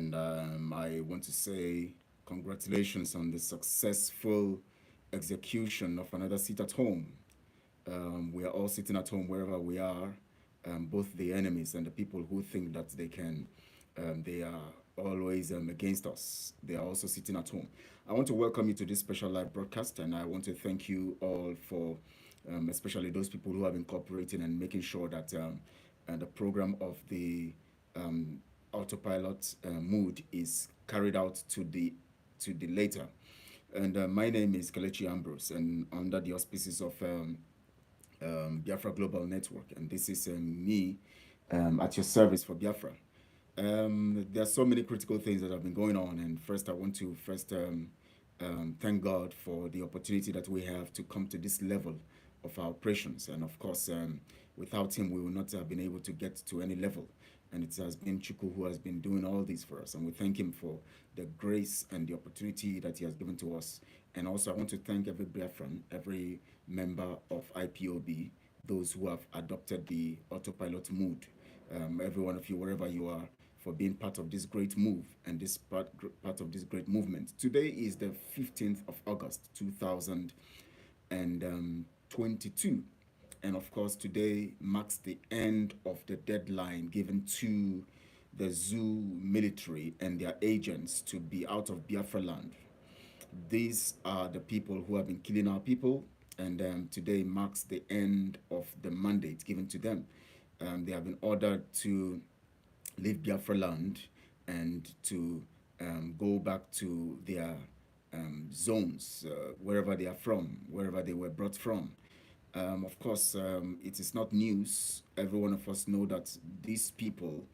And I want to say congratulations on the successful execution of another seat at home. We are all sitting at home wherever we are, both the enemies and the people who think that they are always against us. They are also sitting at home. I want to welcome you to this special live broadcast, and I want to thank you all for, especially those people who have been cooperating and making sure that the program of the um, autopilot mood is carried out to the later. And my name is Kelechi Ambrose, and under the auspices of Biafra Global Network, and this is me at your service for Biafra. There are so many critical things that have been going on, and first I want to thank God for the opportunity that we have to come to this level of our operations, and of course, without Him, we would not have been able to get to any level. And it has been Chuku who has been doing all this for us, and we thank Him for the grace and the opportunity that He has given to us. And also, I want to thank every Biafran, every member of IPOB, those who have adopted the autopilot mood, every one of you, wherever you are, for being part of this great move and this part of this great movement. Today is the 15th of August, 2022. And of course, today marks the end of the deadline given to the zoo military and their agents to be out of Biafra land. These are the people who have been killing our people, and today marks the end of the mandate given to them. They have been ordered to leave Biafra land and to go back to their zones, wherever they are from, wherever they were brought from. Of course, it is not news. Every one of us know that these people,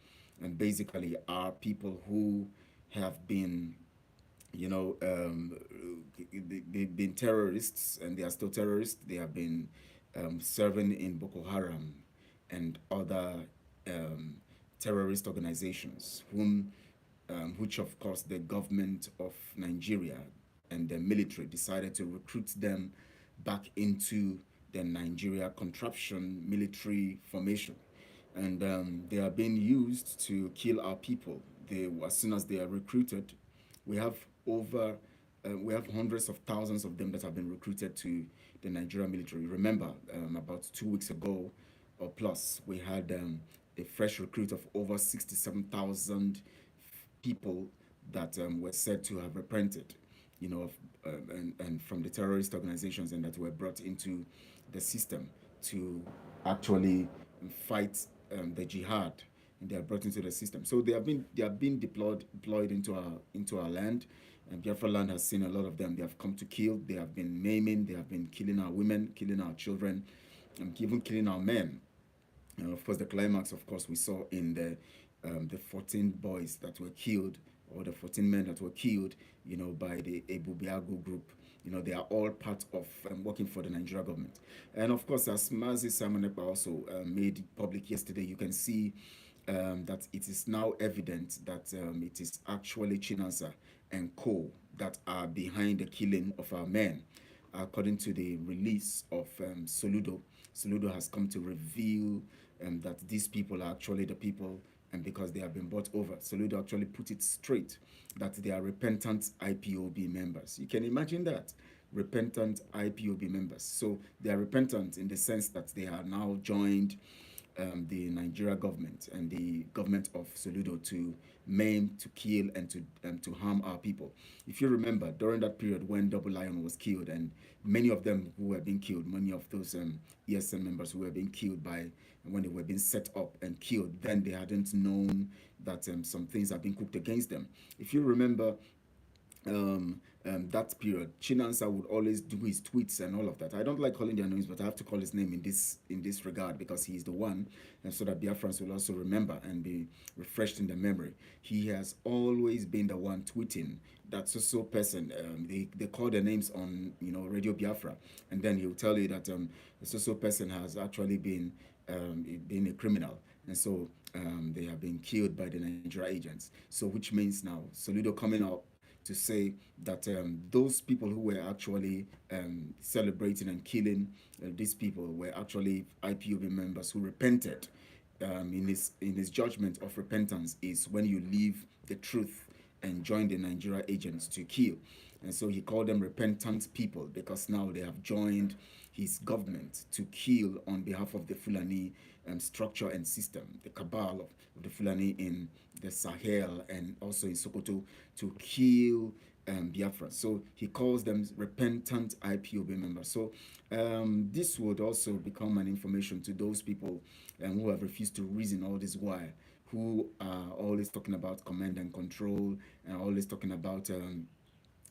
and basically, are people who have been, they've been terrorists, and they are still terrorists. They have been serving in Boko Haram and other um, terrorist organizations, which of course the government of Nigeria and the military decided to recruit them back into the Nigeria contraption military formation. And they are being used to kill our people. As soon as they are recruited, we have over we have hundreds of thousands of them that have been recruited to the Nigerian military. Remember, about 2 weeks ago or plus, we had a fresh recruit of over 67,000 people that were said to have repented, and from the terrorist organizations, and that were brought into the system to actually fight the jihad. And they are brought into the system. So they have been deployed into our land. And Biafra land has seen a lot of them. They have come to kill. They have been maiming. They have been killing our women, killing our children, and even killing our men. And of course, the climax, of course, we saw in the 14 boys that were killed, or the 14 men that were killed, by the Ebu Biago group. They are all part of working for the Nigeria government. And of course, as Mazi Simonepa also made public yesterday, you can see that it is now evident that it is actually Chinasa and Co that are behind the killing of our men. According to the release of Soludo, Soludo has come to reveal that these people are actually the people, and because they have been bought over, Soludo actually put it straight that they are repentant IPOB members. You can imagine that. Repentant IPOB members. So they are repentant in the sense that they are now joined the Nigeria government and the government of Soludo to maim, to kill, and to harm our people. If you remember, during that period when Double Lion was killed, and many of them who were being killed, many of those ESN members who were being killed when they were being set up and killed, then they hadn't known that some things have been cooked against them. If you remember, that period, Chinansa would always do his tweets and all of that. I don't like calling their names, but I have to call his name in this regard, because he is the one, and so that Biafrans will also remember and be refreshed in their memory. He has always been the one tweeting that so person. They call their names on Radio Biafra, and then he'll tell you that so person has actually been a criminal, and so they have been killed by the Nigeria agents. So which means now Soludo coming out to say that those people who were actually celebrating and killing these people were actually IPOB members who repented in his judgment of repentance is when you leave the truth and join the Nigeria agents to kill. And so he called them repentant people because now they have joined his government to kill on behalf of the Fulani structure and system, the cabal of the Fulani in the Sahel and also in Sokoto to kill Biafra. So he calls them repentant IPOB members. So this would also become an information to those people who have refused to reason all this while, who are always talking about command and control and always talking about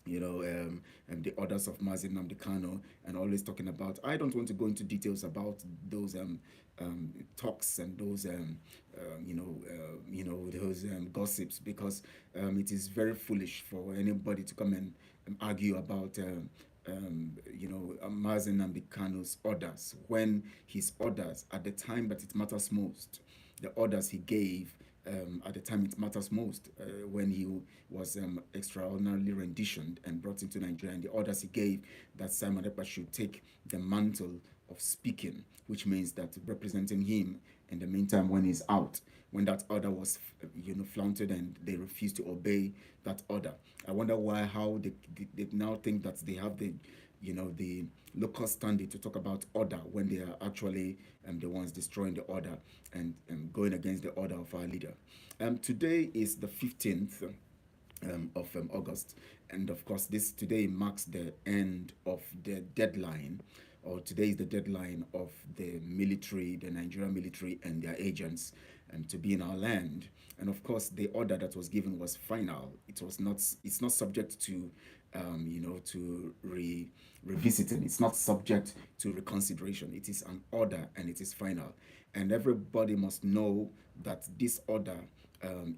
the orders of Mazin Namdekano, and always talking about. I don't want to go into details about those talks and those those gossips because it is very foolish for anybody to come and argue about. Mazin Namdekano's orders when his orders at the time that it matters most, the orders he gave at the time it matters most, when he was extraordinarily renditioned and brought into Nigeria, and the orders he gave that Simon Ekpa should take the mantle of speaking, which means that representing him in the meantime when he's out, when that order was flaunted and they refused to obey that order. I wonder why, how they now think that they have the local standing to talk about order when they are actually the ones destroying the order and going against the order of our leader. Today is the 15th of August, and of course, this today marks the end of the deadline, or today is the deadline of the military, the Nigerian military, and their agents, to be in our land. And of course, the order that was given was final. It was not. It's not subject to, to revisiting. It's not subject to reconsideration. It is an order, and it is final. And everybody must know that this order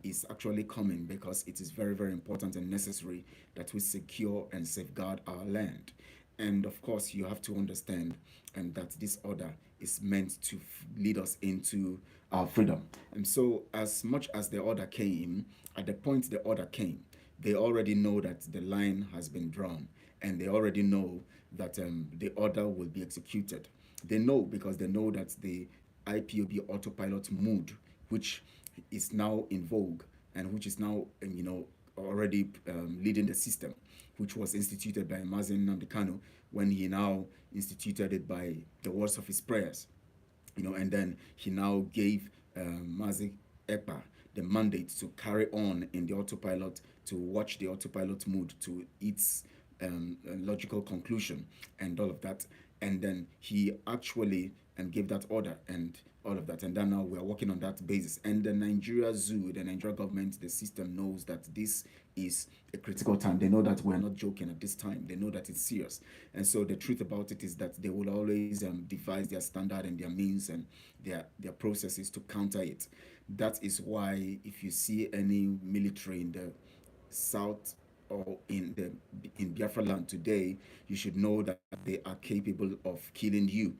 is actually coming because it is very, very important and necessary that we secure and safeguard our land. And of course, you have to understand that this order is meant to lead us into our freedom. And so, as much as the order came, at the point the order came, they already know that the line has been drawn, and they already know that the order will be executed. They know because they know that the IPOB autopilot mode, which is now in vogue and which is now, already leading the system, which was instituted by Mazin Namdekano when he now instituted it by the words of his prayers, and then he now gave Mazi Ekpa the mandate to carry on in the autopilot, to watch the autopilot mode to its logical conclusion and all of that. And then he actually gave that order and all of that. And then now we're working on that basis. And the Nigeria Zoo, the Nigeria government, the system knows that this is a critical time. They know that we're not joking at this time. They know that it's serious. And so the truth about it is that they will always devise their standard and their means and their processes to counter it. That is why if you see any military in the south or in Biafra land today, you should know that they are capable of killing you,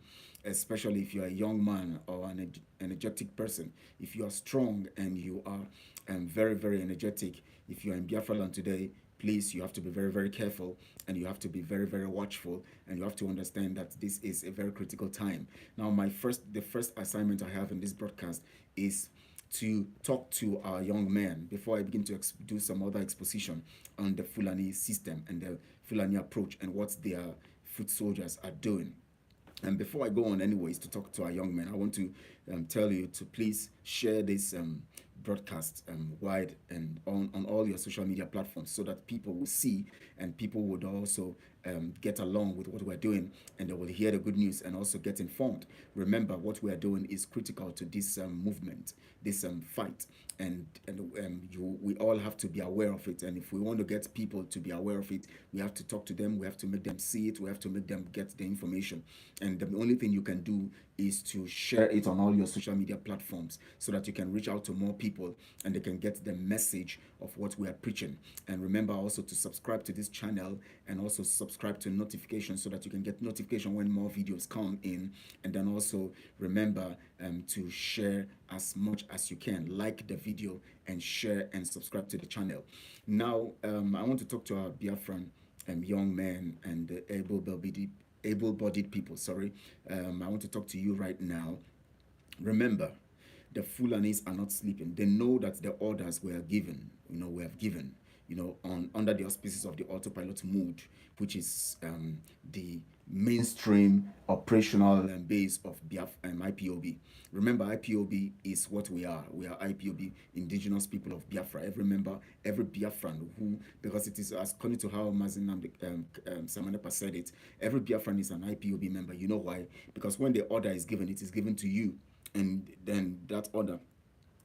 especially if you are a young man or an energetic person. If you are strong and you are very, very energetic, if you are in Biafra land today, please, you have to be very, very careful, and you have to be very, very watchful, and you have to understand that this is a very critical time. Now, the first assignment I have in this broadcast is to talk to our young men before I begin to do some other exposition on the Fulani system and the Fulani approach and what their foot soldiers are doing. And before I go on, anyways, to talk to our young men, I want to tell you to please share this broadcast wide and on all your social media platforms so that people will see and people would also get along with what we're doing, and they will hear the good news and also get informed. Remember, what we are doing is critical to this movement, this fight, and we all have to be aware of it. And if we want to get people to be aware of it, we have to talk to them, we have to make them see it, we have to make them get the information. And the only thing you can do is to share it on all your social media platforms so that you can reach out to more people and they can get the message of what we are preaching. And remember also to subscribe to this channel and also subscribe to notifications so that you can get notification when more videos come in. And then also remember to share as much as you can, like the video and share and subscribe to the channel. Now, I want to talk to our Biafran young men and able-bodied people. Sorry, I want to talk to you right now. Remember, the Fulanis are not sleeping. They know that the orders were given, we have given, on under the auspices of the autopilot mode, which is the mainstream operational base of IPOB. Remember, IPOB is what we are. We are IPOB, Indigenous People of Biafra. Every member, every Biafran who, because it is according to how Mazin Samanepa said it, every Biafran is an IPOB member. You know why? Because when the order is given, it is given to you, and then that order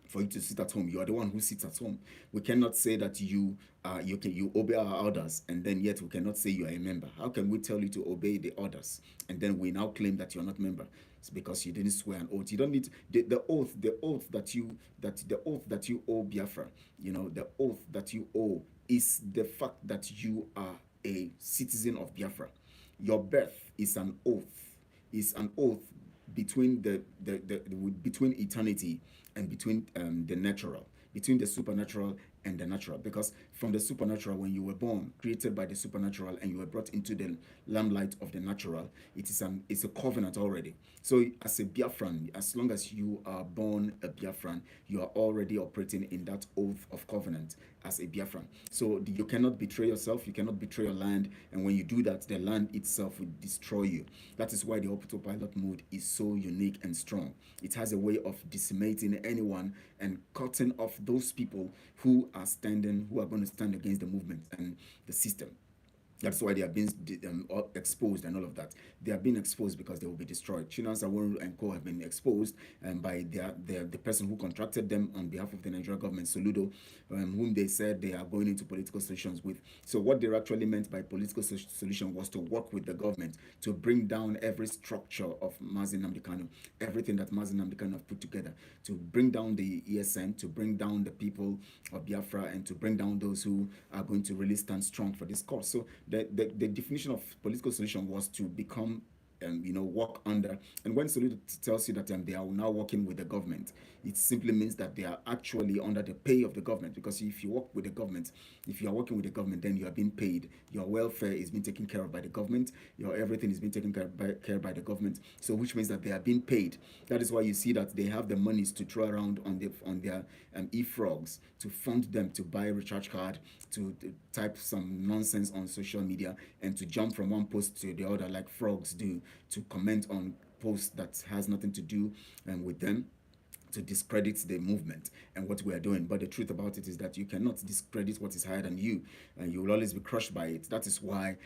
for you to sit at home. You are the one who sits at home. We cannot say that you obey our orders, and then yet we cannot say you are a member. How can we tell you to obey the orders, and then we now claim that you are not member? It's because you didn't swear an oath. You don't need the oath that you owe Biafra. The oath that you owe is the fact that you are a citizen of Biafra. Your birth is an oath between between eternity and between the natural, between the supernatural and the natural. Because from the supernatural, when you were born, created by the supernatural, and you were brought into the limelight of the natural, it's a covenant already. So as a Biafran, as long as you are born a Biafran, you are already operating in that oath of covenant as a Biafran. So you cannot betray yourself, you cannot betray your land, and when you do that, the land itself will destroy you. That is why the autopilot mode is so unique and strong. It has a way of decimating anyone and cutting off those people who are going to stand against the movement and the system. That's why they are being exposed and all of that. They are being exposed because they will be destroyed. Chinas Awonu and Co have been exposed by the person who contracted them on behalf of the Nigerian government, Soludo, whom they said they are going into political solutions with. So what they actually meant by political solution was to work with the government to bring down every structure of Mazi Nnamdi Kanu, everything that Mazi Nnamdi Kanu have put together, to bring down the ESN, to bring down the people of Biafra, and to bring down those who are going to really stand strong for this cause. So the definition of political solution was to become work under. And when Soludo tells you that they are now working with the government, it simply means that they are actually under the pay of the government. Because if you work with the government, if you are working with the government, then you are being paid. Your welfare is being taken care of by the government. Your everything is being taken care by the government. So which means that they are being paid. That is why you see that they have the monies to throw around on their e-frogs, to fund them to buy a recharge card, to type some nonsense on social media, and to jump from one post to the other like frogs do, to comment on posts that has nothing to do with them, to discredit the movement and what we are doing. But the truth about it is that you cannot discredit what is higher than you, and you will always be crushed by it. That is why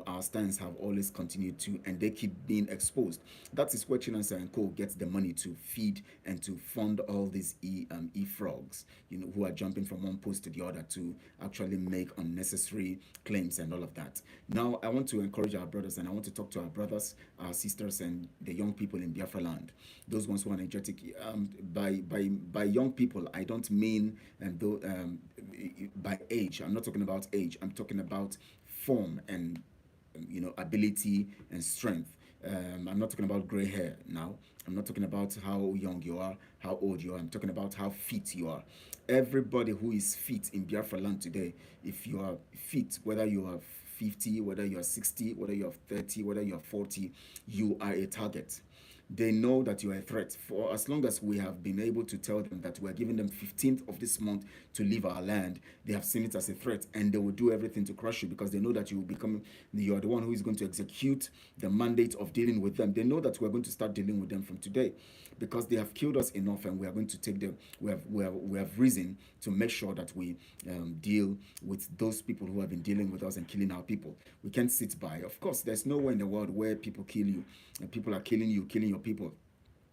our stands have always continued to, and they keep being exposed. That is where Chinansa and Co gets the money to feed and to fund all these e-frogs, who are jumping from one post to the other to actually make unnecessary claims and all of that. Now, I want to encourage our brothers, and I want to talk to our brothers, our sisters, and the young people in Biafra land, those ones who are energetic. By young people, I don't mean by age. I'm not talking about age. I'm talking about form and ability and strength. I'm not talking about gray hair now. I'm not talking about how young you are, how old you are. I'm talking about how fit you are. Everybody who is fit in Biafra land today, if you are fit, whether you are 50, whether you are 60, whether you are 30, whether you are 40, you are a target. They know that you are a threat. For as long as we have been able to tell them that we are giving them 15th of this month to leave our land, they have seen it as a threat, and they will do everything to crush you, because they know that you are the one who is going to execute the mandate of dealing with them. They know that we're going to start dealing with them from today, because they have killed us enough, and we are going to take them. We have reason to make sure that we deal with those people who have been dealing with us and killing our people. We can't sit by. Of course, there's nowhere in the world where people kill you, and people are killing you, killing your people,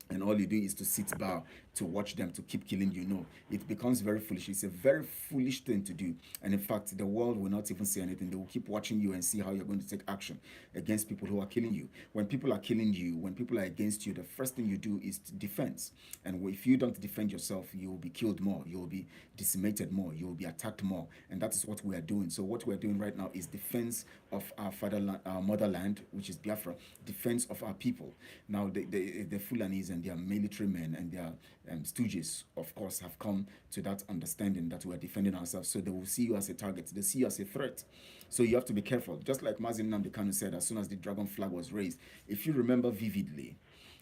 and all you do is to sit by to watch them to keep killing you. No, it becomes very foolish. It's a very foolish thing to do, and in fact, the world will not even say anything. They will keep watching you and see how you're going to take action against people who are killing you. When people are killing you, when people are against you, the first thing you do is defense. And if you don't defend yourself, you will be killed more, you will be decimated more, you will be attacked more, and that is what we are doing. So what we are doing right now is defense of our fatherland, our motherland, which is Biafra, defense of our people. Now the Fulanis and their military men and their stooges, of course, have come to that understanding that we are defending ourselves. So they will see you as a target. They see you as a threat. So you have to be careful. Just like Mazi Nnamdi Kanu said, as soon as the dragon flag was raised, if you remember vividly,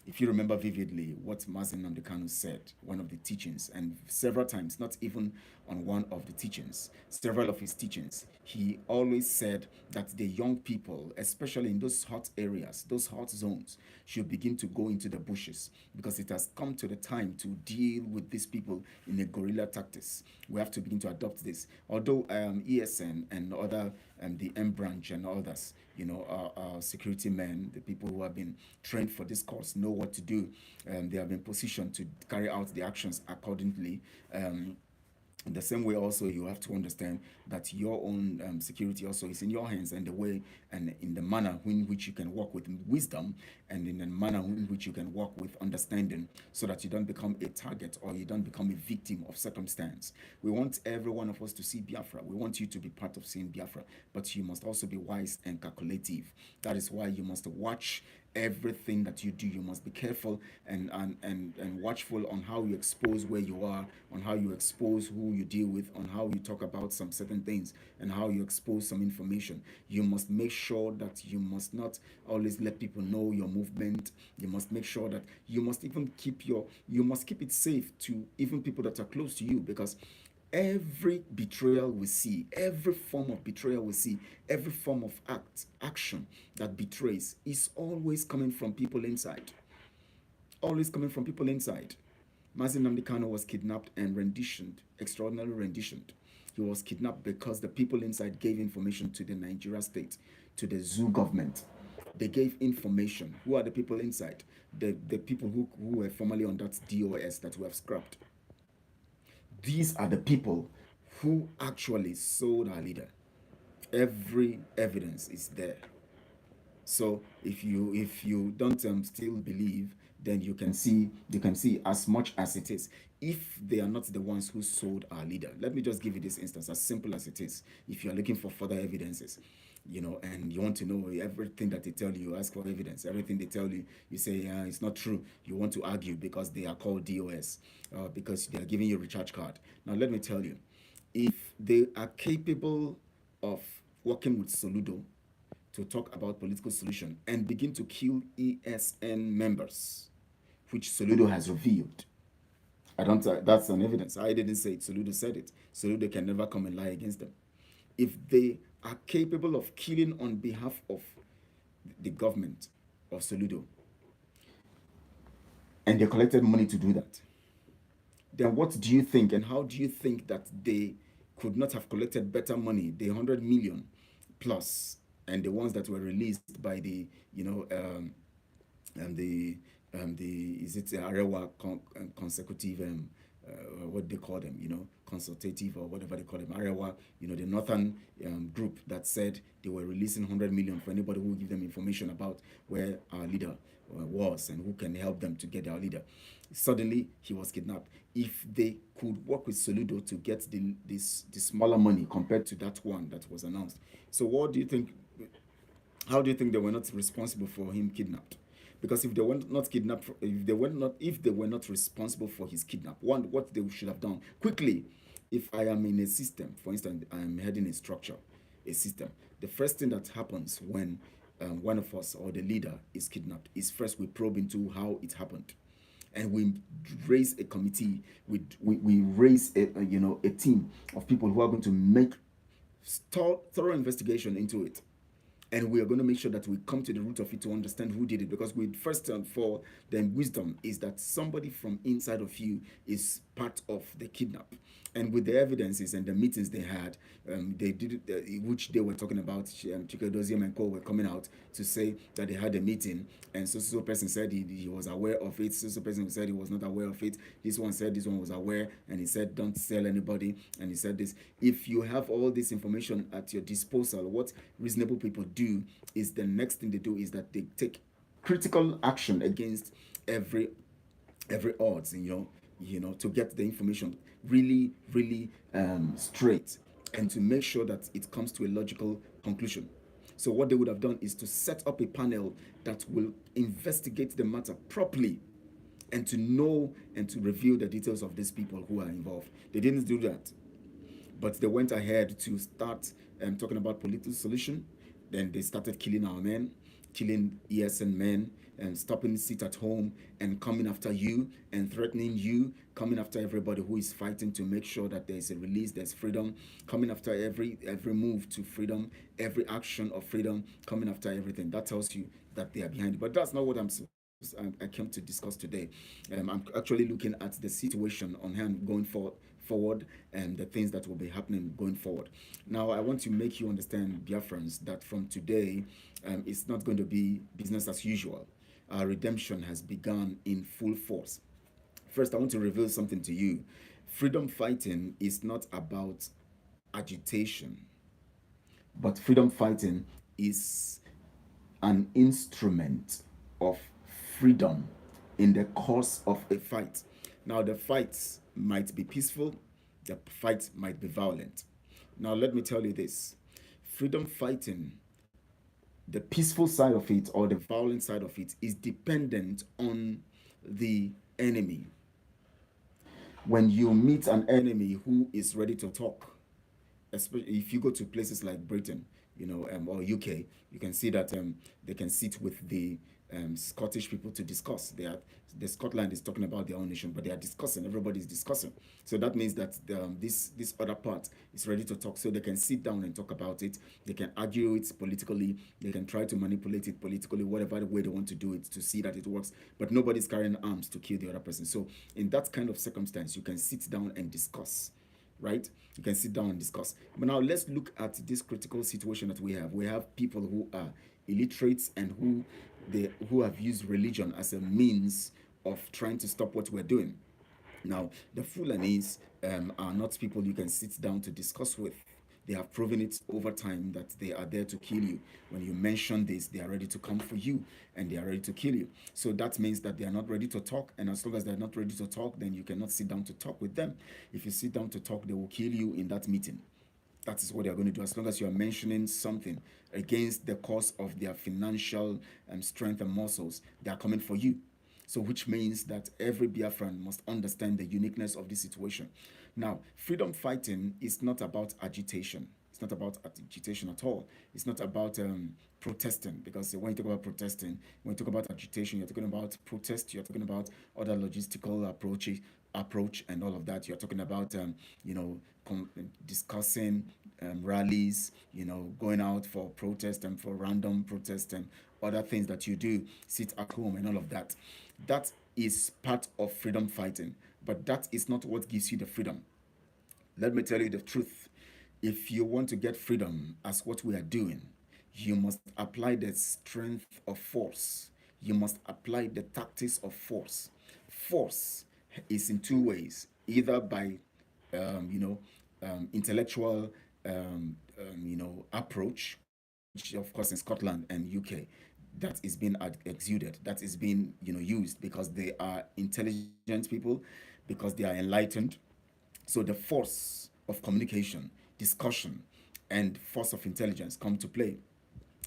If you remember vividly what Mazin Namdekanu said, one of the teachings, and several times, not even on one of the teachings, several of his teachings, he always said that the young people, especially in those hot areas, those hot zones, should begin to go into the bushes because it has come to the time to deal with these people in a guerrilla tactics. We have to begin to adopt this. Although ESN and other the M branch and others, our security men, the people who have been trained for this course, know what to do. They have been positioned to carry out the actions accordingly. In the same way, also, you have to understand that your own security also is in your hands, and the way and in the manner in which you can walk with wisdom, and in the manner in which you can walk with understanding, so that you don't become a target or you don't become a victim of circumstance. We want every one of us to see Biafra. We want you to be part of seeing Biafra, but you must also be wise and calculative. That is why you must watch everything that you do. You must be careful and watchful on how you expose where you are, on how you expose who you deal with, on how you talk about some certain things, and how you expose some information. You must make sure that you must not always let people know your movement. You must make sure that you must even you must keep it safe to even people that are close to you, because every betrayal we see, every form of betrayal we see, every form of action that betrays is always coming from people inside. Always coming from people inside. Mazin Namdekano was kidnapped and renditioned, extraordinarily renditioned. He was kidnapped because the people inside gave information to the Nigeria state, to the zoo government. They gave information. Who are the people inside? The people who were formerly on that DOS that we have scrapped. These are the people who actually sold our leader. Every evidence is there. So if you don't still believe, then you can see as much as it is. If they are not the ones who sold our leader, let me just give you this instance, as simple as it is. If you are looking for further evidences, and you want to know everything that they tell you, you ask for evidence. Everything they tell you, you say, yeah, it's not true. You want to argue because they are called DOS, because they are giving you a recharge card. Now, let me tell you, if they are capable of working with Soludo to talk about political solution and begin to kill ESN members, which Soludo has revealed. I don't. That's an evidence. I didn't say it. Soludo said it. Soludo can never come and lie against them. If they are capable of killing on behalf of the government of Soludo, and they collected money to do that, then what do you think, and how do you think that they could not have collected better money, the 100 million plus, and the ones that were released by the, the is it Arewa consecutive, what they call them, consultative or whatever they call them, Arewa, the northern group that said they were releasing 100 million for anybody who will give them information about where our leader was and who can help them to get our leader. Suddenly, he was kidnapped. If they could work with Soludo to get the smaller money compared to that one that was announced, so what do you think? How do you think they were not responsible for him kidnapped? Because if they were not kidnapped, if they were not responsible for his kidnap, one, what they should have done quickly. If I am in a system, for instance, I am heading a structure, a system, the first thing that happens when one of us or the leader is kidnapped is first we probe into how it happened, and we raise a committee. We raise a team of people who are going to make thorough investigation into it, and we are going to make sure that we come to the root of it to understand who did it. Because we first and for then wisdom is that somebody from inside of you is part of the kidnap. And with the evidences and the meetings they had, they did which they were talking about. Chikedozium and Co were coming out to say that they had a meeting, and so person said he was aware of it. So person said he was not aware of it. This one said this one was aware, and he said don't tell anybody. And he said this. If you have all this information at your disposal, what reasonable people do is the next thing they do is that they take critical action against every odds, to get the information really straight, and to make sure that it comes to a logical conclusion. So what they would have done is to set up a panel that will investigate the matter properly, and to know and to reveal the details of these people who are involved. They didn't do that, but they went ahead to start talking about political solution. Then they started killing our men. killing ESN men and stopping sit at home and coming after you and threatening you, coming after everybody who is fighting to make sure that there is a release, there's freedom, coming after every move to freedom, every action of freedom, coming after everything. That tells you that they are behind it. But that's not what I came to discuss today. I'm actually looking at the situation on hand going forward and the things that will be happening going forward. Now, I want to make you understand, Biafrans, that from today, it's not going to be business as usual. Our redemption has begun in full force. First, I want to reveal something to you. Freedom fighting is not about agitation, but freedom fighting is an instrument of freedom in the course of a fight. Now, the fights might be peaceful, the fight might be violent. Now, let me tell you this: freedom fighting, the peaceful side of it or the violent side of it, is dependent on the enemy. When you meet an enemy who is ready to talk, especially if you go to places like Britain, or UK, you can see that they can sit with the Scottish people to discuss. The Scotland is talking about their own nation, but they are discussing. Everybody is discussing. So that means that this other part is ready to talk. So they can sit down and talk about it. They can argue it politically. They can try to manipulate it politically, whatever way they want to do it to see that it works. But nobody's carrying arms to kill the other person. So in that kind of circumstance, you can sit down and discuss, right? You can sit down and discuss. But now let's look at this critical situation that we have. We have people who are illiterates and who have used religion as a means of trying to stop what we're doing. Now, the Fulanis are not people you can sit down to discuss with. They have proven it over time that they are there to kill you. When you mention this, they are ready to come for you and they are ready to kill you. So that means that they are not ready to talk. And as long as they're not ready to talk, then you cannot sit down to talk with them. If you sit down to talk, they will kill you in that meeting. That is what they are going to do. As long as you are mentioning something against the cause of their financial strength and muscles, they are coming for you. So, which means that every Biafran must understand the uniqueness of this situation. Now, freedom fighting is not about agitation. It's not about agitation at all. It's not about protesting, because when you talk about protesting, when you talk about agitation, you're talking about protest, you're talking about other logistical approach and all of that. You're talking about you know discussing rallies, going out for protest and for random protest and other things that you do, sit at home and all of that. That is part of freedom fighting, but that is not what gives you the freedom. Let me tell you the truth. If you want to get freedom, as what we are doing, you must apply the strength of force. You must apply the tactics of force. Force is in two ways: either by, intellectual, approach, which of course in Scotland and UK, that is being exuded, that is being used because they are intelligent people, because they are enlightened. So the force of communication, discussion, and force of intelligence come to play.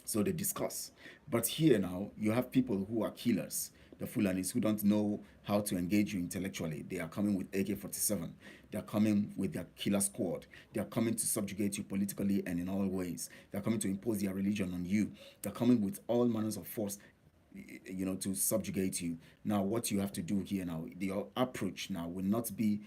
So they discuss. But here now, you have people who are killers, the Fulanis, who don't know how to engage you intellectually. They are coming with AK-47. They are coming with their killer squad. They are coming to subjugate you politically and in all ways. They are coming to impose their religion on you. They are coming with all manners of force, to subjugate you. Now, what you have to do here now, your approach now will not be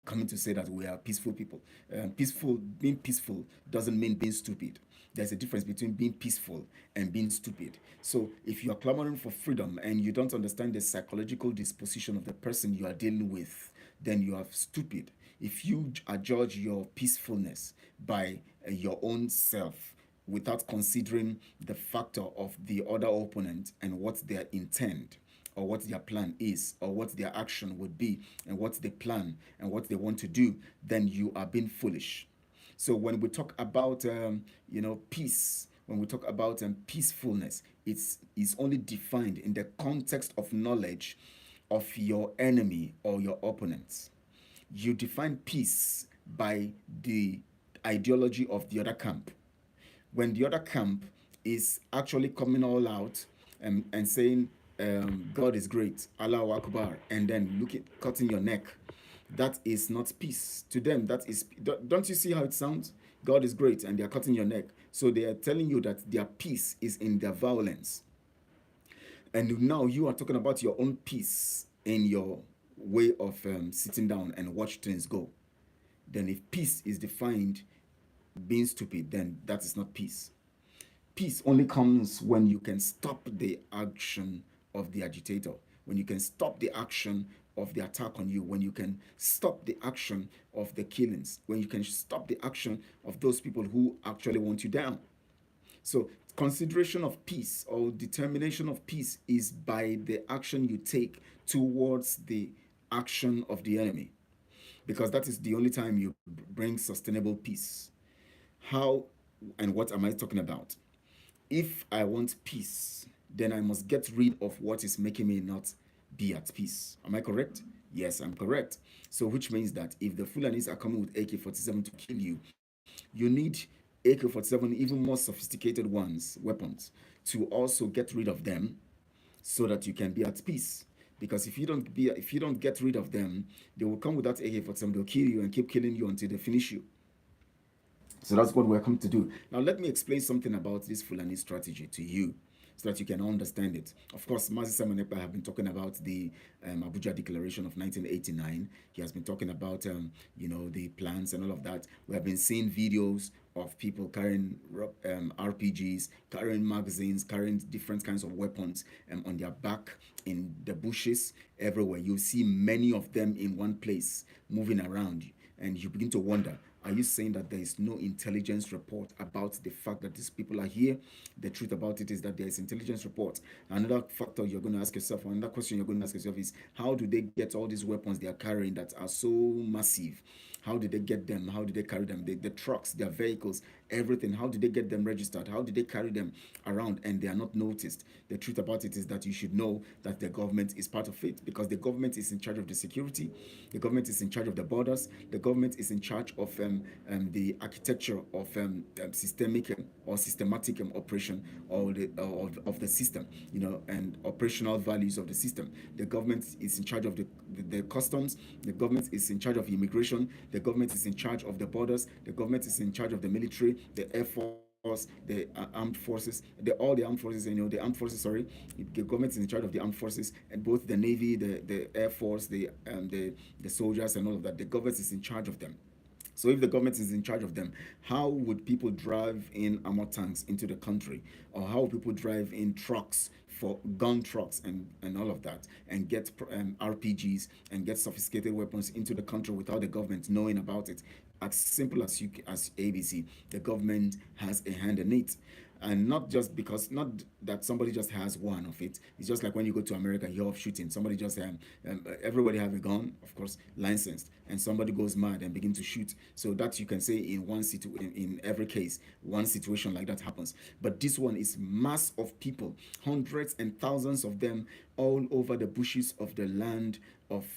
coming to say that we are peaceful people. Being peaceful doesn't mean being stupid. There's a difference between being peaceful and being stupid. So, if you are clamoring for freedom and you don't understand the psychological disposition of the person you are dealing with, then you are stupid. If you judge your peacefulness by your own self, without considering the factor of the other opponent and what their intent or what their plan is or what their action would be and what they plan and what they want to do, then you are being foolish. So when we talk about peace, when we talk about peacefulness, it's only defined in the context of knowledge of your enemy or your opponents. You define peace by the ideology of the other camp. When the other camp is actually coming all out and saying, God is great, Allah Akbar, and then cutting your neck, that is not peace. To them, that is, don't you see how it sounds? God is great, and they are cutting your neck. So they are telling you that their peace is in their violence. And now you are talking about your own peace in your way of sitting down and watch things go. Then if peace is defined being stupid, then that is not peace. Peace only comes when you can stop the action of the agitator, when you can stop the action of the attack on you, when you can stop the action of the killings, when you can stop the action of those people who actually want you down. So, consideration of peace or determination of peace is by the action you take towards the action of the enemy, because that is the only time you bring sustainable peace. How and what am I talking about? If I want peace, then I must get rid of what is making me not be at peace. Am I correct? Yes, I'm correct. So, which means that if the Fulanis are coming with AK-47 to kill you, you need AK-47, even more sophisticated weapons, to also get rid of them so that you can be at peace. Because if you don't get rid of them, they will come with that AK-47, they'll kill you and keep killing you until they finish you. So that's what we're come to do. Now, let me explain something about this Fulani strategy to you so that you can understand it. Of course, Mazi Samanepa have been talking about the Abuja Declaration of 1989. He has been talking about, the plans and all of that. We have been seeing videos of people carrying RPGs, carrying magazines, carrying different kinds of weapons on their back in the bushes everywhere. You see many of them in one place moving around, and you begin to wonder, are you saying that there is no intelligence report about the fact that these people are here? The truth about it is that there is intelligence report. Another factor you're going to ask yourself, or another question you're going to ask yourself is, how do they get all these weapons they are carrying that are so massive? How did they get them? How did they carry them? The trucks, their vehicles, everything. How did they get them registered? How did they carry them around and they are not noticed? The truth about it is that you should know that the government is part of it, because the government is in charge of the security, the government is in charge of the borders, the government is in charge of the architecture of systemic or systematic operation of the system, and operational values of the system. The government is in charge of the customs, the government is in charge of immigration, the government is in charge of the borders, the government is in charge of the military, the air force, the armed forces, all the armed forces, the armed forces, sorry, the government is in charge of the armed forces, and both the navy, the air force, the soldiers and all of that. The government is in charge of them. So if the government is in charge of them, how would people drive in armor tanks into the country? Or how would people drive in trucks, for gun trucks and all of that, and get RPGs and get sophisticated weapons into the country without the government knowing about it? As simple as ABC, the government has a hand in it. And not just because, not that somebody just has one of it. It's just like when you go to America, you hear of shooting. Somebody just everybody have a gun, of course, licensed, and somebody goes mad and begin to shoot. So that you can say in in every case, one situation like that happens. But this one is mass of people, hundreds and thousands of them, all over the bushes of the land of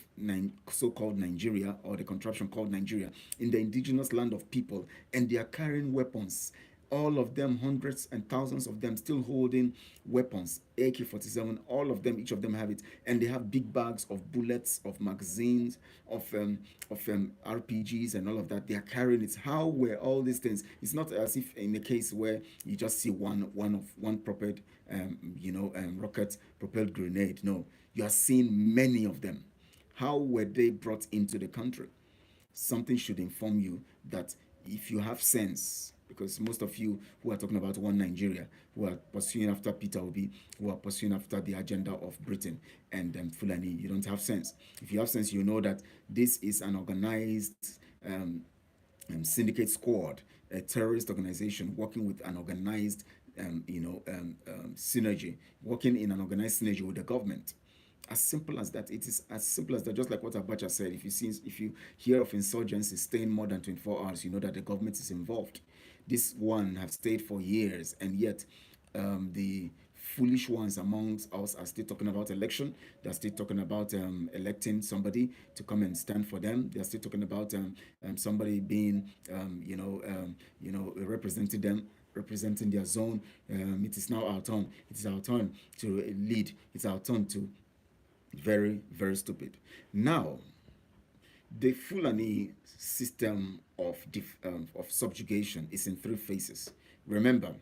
so-called Nigeria, or the contraption called Nigeria, in the indigenous land of people, and they are carrying weapons, all of them, hundreds and thousands of them, still holding weapons, AK-47, all of them, each of them have it, and they have big bags of bullets, of magazines, of RPGs and all of that. They are carrying it. How were all these things? It's not as if in a case where you just see one propelled rocket propelled grenade. No, you are seeing many of them. How were they brought into the country? Something should inform you that if you have sense, because most of you who are talking about one Nigeria, who are pursuing after Peter Obi, who are pursuing after the agenda of Britain and Fulani, you don't have sense. If you have sense, you know that this is an organized syndicate squad, a terrorist organization working with an organized synergy, working in an organized synergy with the government. As simple as that. It is as simple as that. Just like what Abacha said, if you hear of insurgency staying more than 24 hours, you know that the government is involved. This one have stayed for years, and yet the foolish ones amongst us are still talking about election. They're still talking about electing somebody to come and stand for them. They're still talking about somebody being representing them, representing their zone. It is now our turn. It is our turn to lead. It's our turn to very, very stupid. Now, The Fulani system of subjugation is in three phases. Remember,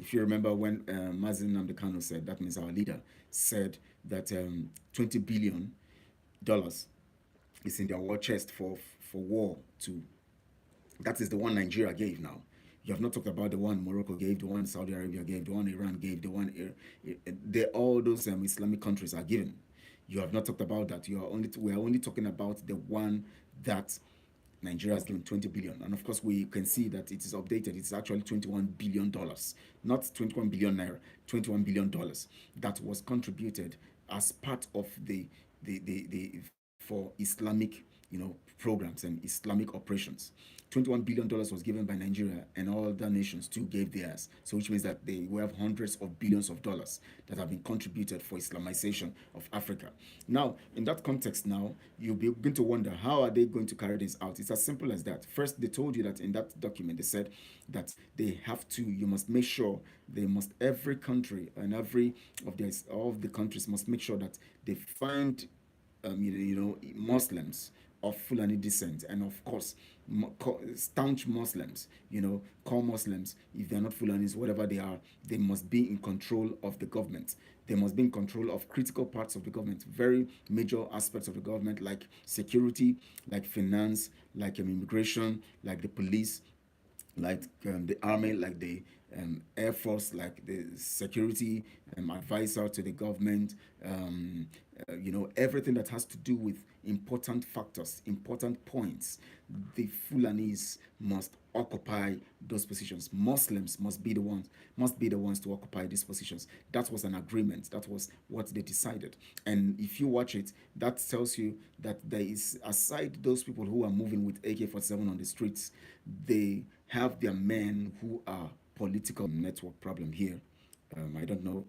if you remember when Mazin Namdekano said, that means our leader, said that $20 billion is in their war chest for war to, that is the one Nigeria gave now. You have not talked about the one Morocco gave, the one Saudi Arabia gave, the one Iran gave, the one all those Islamic countries are given. You have not talked about that. We are only talking about the one that Nigeria has given 20 billion. And of course, we can see that it is updated. It's actually $21 billion, not 21 billion naira, $21 billion that was contributed as part of the for Islamic, programs and Islamic operations. $21 billion was given by Nigeria, and all other nations too gave theirs. So, which means that we have hundreds of billions of dollars that have been contributed for Islamization of Africa. Now, in that context, now you begin to wonder, how are they going to carry this out? It's as simple as that. First, they told you that in that document, they said that they have to. You must make sure every country and every all of the countries must make sure that they find Muslims of Fulani descent, and of course, staunch Muslims, core Muslims, if they're not Fulanis, whatever they are, they must be in control of the government. They must be in control of critical parts of the government, very major aspects of the government, like security, like finance, like immigration, like the police, like the army, like the air force, like the security advisor to the government, everything that has to do with important factors, important points. The Fulanis must occupy those positions. Muslims must be the ones to occupy these positions. That was an agreement. That was what they decided. And if you watch it, that tells you that there is, aside those people who are moving with AK-47 on the streets, they have their men who are political network problem here. I don't know.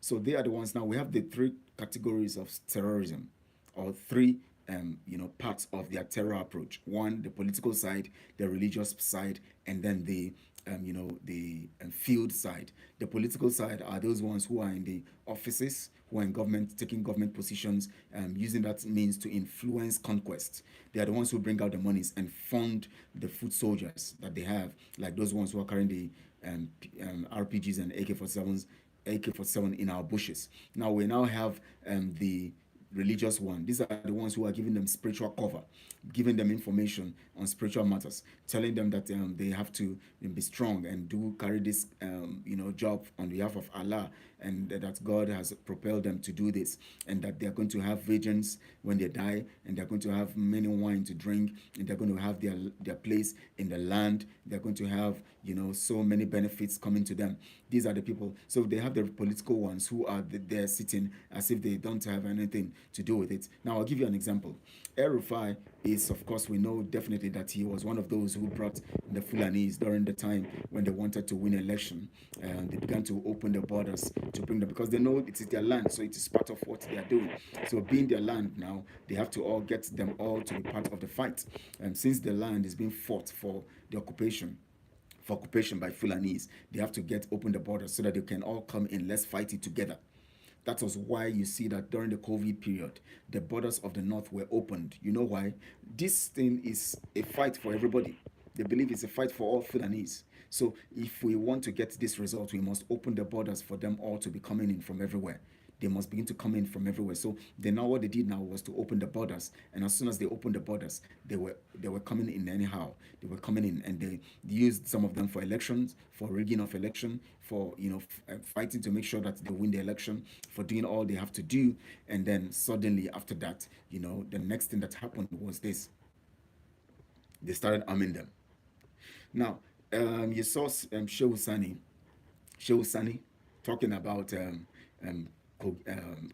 So they are the ones. Now we have the three categories of terrorism, or three parts of their terror approach. One, the political side, the religious side, and then the field side. The political side are those ones who are in the offices, who are in government, taking government positions, using that means to influence conquest. They are the ones who bring out the monies and fund the foot soldiers that they have, like those ones who are carrying the RPGs and AK-47 in our bushes. Now we now have the religious one. These are the ones who are giving them spiritual cover, giving them information on spiritual matters, telling them that they have to be strong and do carry this job on behalf of Allah, and that God has propelled them to do this, and that they're going to have visions when they die, and they're going to have many wine to drink, and they're going to have their place in the land. They're going to have so many benefits coming to them. These are the people. So they have the political ones who are there sitting as if they don't have anything to do with it. Now I'll give you an example. El-Rufai is, of course, we know definitely that he was one of those who brought the Fulanis during the time when they wanted to win election, and they began to open the borders to bring them, because they know it is their land, so it is part of what they are doing. So being their land now, they have to all get them all to be part of the fight. And since the land is being fought the occupation for occupation by Fulanis, they have to open the borders so that they can all come in. Let's fight it together. That was why you see that during the COVID period, the borders of the north were opened. You know why? This thing is a fight for everybody. They believe it's a fight for all Fulanese. So if we want to get this result, we must open the borders for them all to be coming in from everywhere. They must begin to come in from everywhere. So then now what they did now was to open the borders, and as soon as they opened the borders, they were coming in anyhow. They were coming in, and they used some of them for elections, for rigging of election, for fighting to make sure that they win the election, for doing all they have to do. And then suddenly after that, the next thing that happened was this: they started arming them. Now, you saw Shehu Sani talking about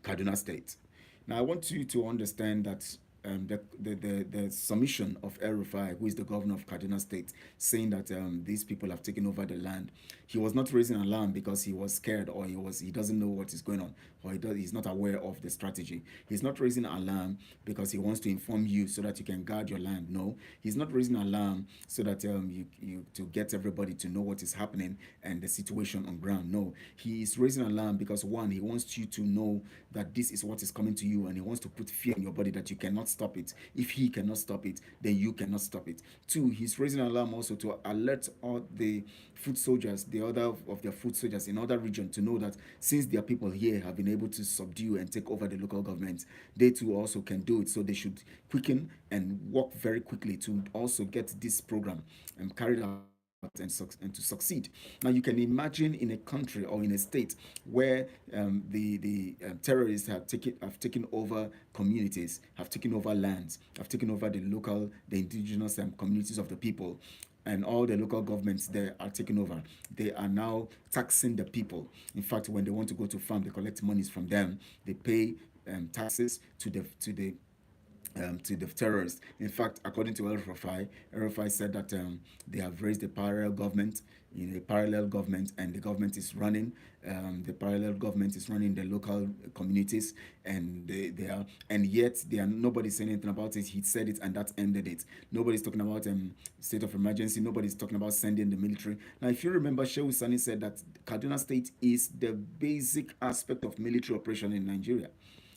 Kaduna State. Now, I want you to understand that the submission of El-Rufai, who is the governor of Kaduna State, saying that these people have taken over the land, he was not raising alarm because he was scared, or he doesn't know what is going on, or he's not aware of the strategy. He's not raising alarm because he wants to inform you so that you can guard your land. No, he's not raising alarm so that you to get everybody to know what is happening and the situation on ground. No, he is raising alarm because, one, he wants you to know that this is what is coming to you, and he wants to put fear in your body that you cannot stop it. If he cannot stop it, then you cannot stop it. Two, he's raising an alarm also to alert all the foot soldiers, the other of their foot soldiers in other regions, to know that since their people here have been able to subdue and take over the local government, they too also can do it. So they should quicken and work very quickly to also get this program carried out and to succeed. Now you can imagine in a country or in a state where the terrorists have taken over communities, have taken over lands, have taken over the indigenous communities of the people, and all the local governments there are taken over. They are now taxing the people. In fact, when they want to go to farm, they collect monies from them. They pay taxes to the terrorists. In fact, according to El Rufai said that they have raised a parallel government, and the government is running. The parallel government is running the local communities, and they are, and yet they are nobody saying anything about it. He said it, and that ended it. Nobody's talking about state of emergency. Nobody's talking about sending the military. Now, if you remember, Shehu Sani said that Kaduna State is the basic aspect of military operation in Nigeria.